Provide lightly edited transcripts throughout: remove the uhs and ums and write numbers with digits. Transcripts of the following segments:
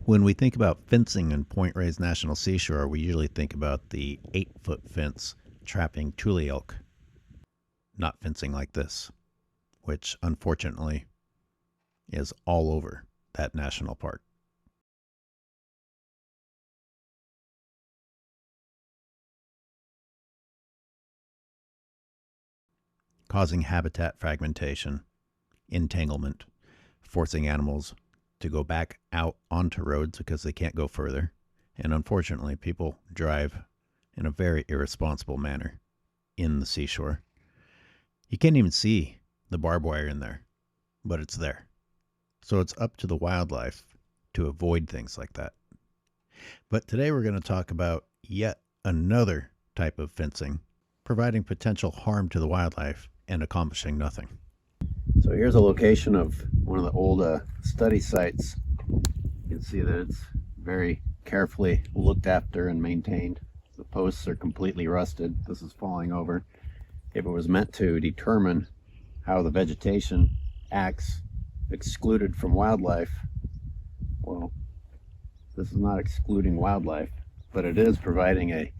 When we think about fencing in Point Reyes National Seashore, we usually think about the 8-foot fence trapping tule elk, not fencing like this, which unfortunately is all over that national park. Causing habitat fragmentation, entanglement, forcing animals to go back out onto roads because they can't go further. And unfortunately, people drive in a very irresponsible manner in the seashore. You can't even see the barbed wire in there, but it's there. So it's up to the wildlife to avoid things like that. But today we're going to talk about yet another type of fencing, providing potential harm to the wildlife and accomplishing nothing. So here's a location of one of the old study sites. You can see that it's very carefully looked after and maintained. The posts are completely rusted. This is falling over. If it was meant to determine how the vegetation acts excluded from wildlife, well, this is not excluding wildlife, but it is providing a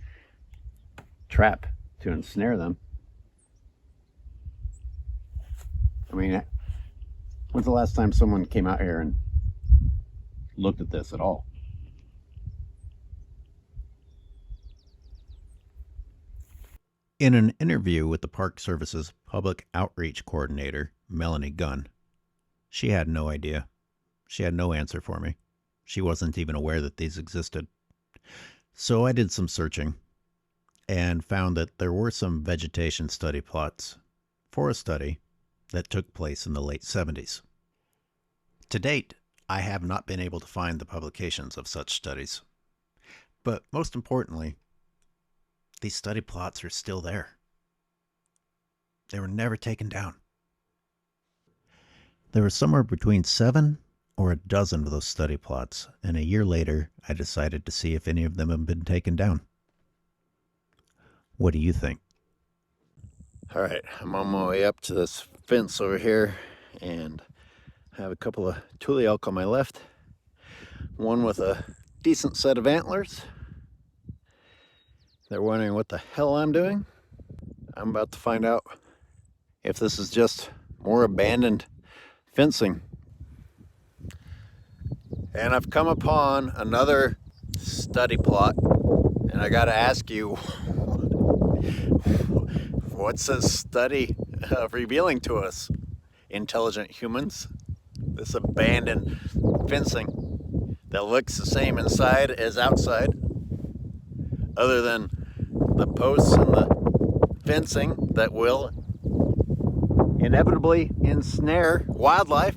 trap to ensnare them. I mean, when's the last time someone came out here and looked at this at all? In an interview with the Park Service's Public Outreach Coordinator, Melanie Gunn, she had no idea. She had no answer for me. She wasn't even aware that these existed. So I did some searching and found that there were some vegetation study plots for a study that took place in the late 70s. To date, I have not been able to find the publications of such studies. But most importantly, these study plots are still there. They were never taken down. There were somewhere between 7 or a dozen of those study plots, and a year later, I decided to see if any of them have been taken down. What do you think? All right, I'm on my way up to this fence over here, and I have a couple of tule elk on my left, one with a decent set of antlers. They're wondering what the hell I'm doing. I'm about to find out if this is just more abandoned fencing. And I've come upon another study plot, and I gotta ask you, what's this study revealing to us, intelligent humans? This abandoned fencing that looks the same inside as outside, other than the posts and the fencing that will inevitably ensnare wildlife.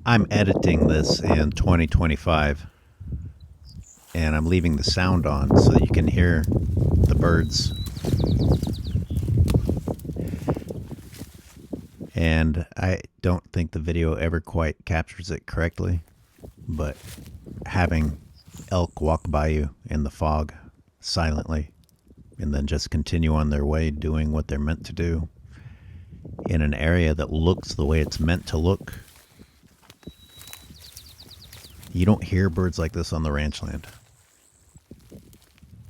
I'm editing this in 2025, and I'm leaving the sound on so that you can hear the birds. And I don't think the video ever quite captures it correctly, but having elk walk by you in the fog silently and then just continue on their way doing what they're meant to do in an area that looks the way it's meant to look. You don't hear birds like this on the ranch land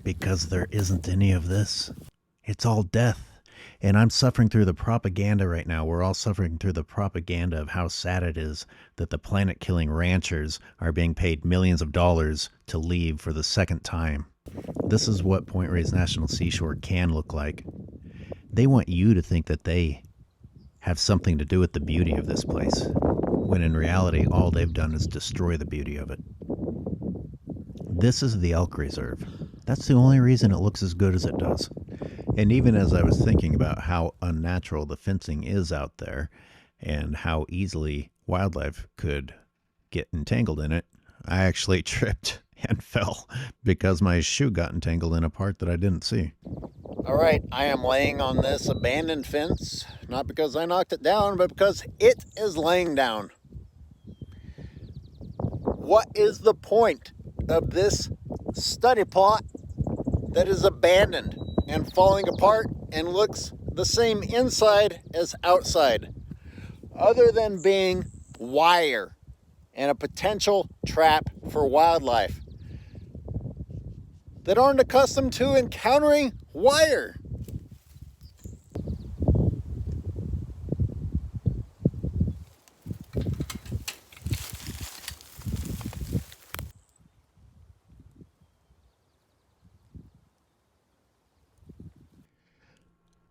because there isn't any of this. It's all death. And I'm suffering through the propaganda right now. We're all suffering through the propaganda of how sad it is that the planet-killing ranchers are being paid millions of dollars to leave for the second time. This is what Point Reyes National Seashore can look like. They want you to think that they have something to do with the beauty of this place, when in reality, all they've done is destroy the beauty of it. This is the elk reserve. That's the only reason it looks as good as it does. And even as I was thinking about how unnatural the fencing is out there, and how easily wildlife could get entangled in it. I actually tripped and fell because my shoe got entangled in a part that I didn't see. All right, I am laying on this abandoned fence, not because I knocked it down, but because it is laying down. What is the point of this study plot that is abandoned and falling apart and looks the same inside as outside, other than being wire and a potential trap for wildlife that aren't accustomed to encountering wire?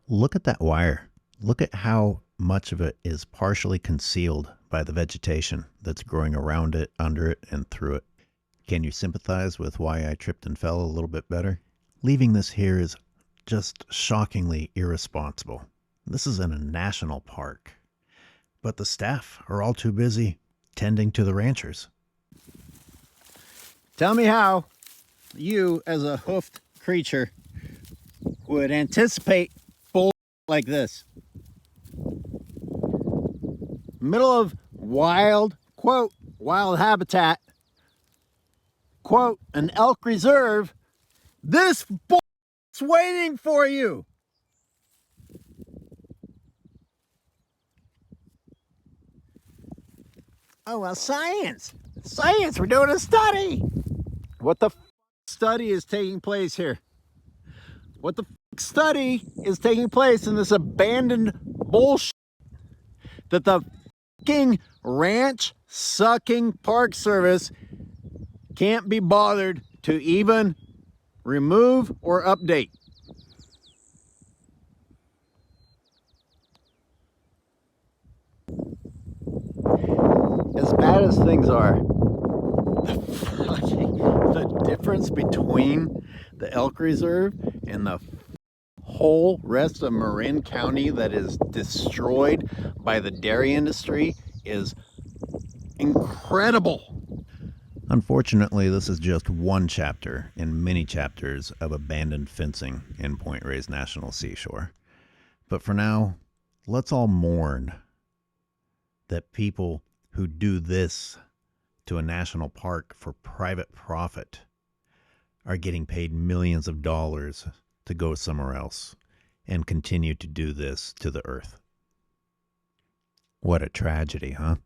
Look at that wire. Look at how much of it is partially concealed by the vegetation that's growing around it, under it, and through it. Can you sympathize with why I tripped and fell a little bit better? Leaving this here is just shockingly irresponsible. This is in a national park, but the staff are all too busy tending to the ranchers. Tell me how you, as a hoofed creature, would anticipate bull like this. Middle of wild, quote, wild habitat, quote, an elk reserve. This bull's waiting for you. Oh, well, science. Science, we're doing a study. What the study is taking place here? What the study is taking place in this abandoned bullshit that the fucking ranch sucking Park Service can't be bothered to even remove or update? As bad as things are, the difference between the elk reserve and the whole rest of Marin County that is destroyed by the dairy industry is incredible. Unfortunately, this is just one chapter in many chapters of abandoned fencing in Point Reyes National Seashore. But for now, let's all mourn that people who do this to a national park for private profit are getting paid millions of dollars to go somewhere else and continue to do this to the earth. What a tragedy, huh?